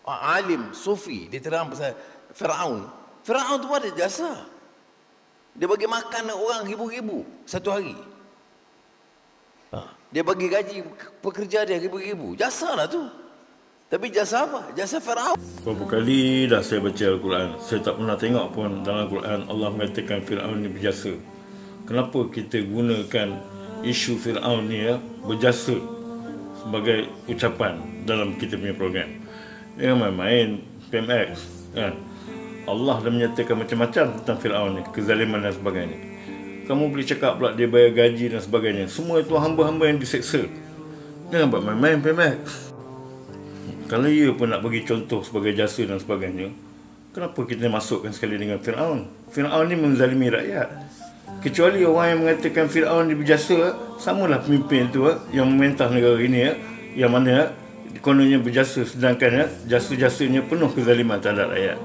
alim, sufi, dia terang pasal Firaun. Firaun tu ada jasa. Dia bagi makan orang ribu-ribu satu hari. Dia bagi gaji pekerja dia ribu-ribu. Jasa lah tu. Tapi jasa apa? Jasa Firaun. Berapa kali dah saya baca Al-Quran, saya tak pernah tengok pun dalam Al-Quran Allah mengatakan Firaun ni berjasa. Kenapa kita gunakan isu Firaun ni berjasa sebagai ucapan dalam kita punya program? Jangan main-main PMX kan? Allah dah menyatakan macam-macam tentang Firaun ni, kezaliman dan sebagainya. Kamu boleh cakap pula dia bayar gaji dan sebagainya. Semua itu hamba-hamba yang diseksa. Jangan buat main-main PMX. Kalau ia pun nak bagi contoh sebagai jasa dan sebagainya, kenapa kita masukkan sekali dengan Firaun? Firaun ni menzalimi rakyat. Kecuali orang yang mengatakan Firaun ni berjasa, samalah pemimpin tu yang memerintah negara ini yang mana kononnya berjasa sedangkan jasa-jasanya penuh kezaliman terhadap rakyat.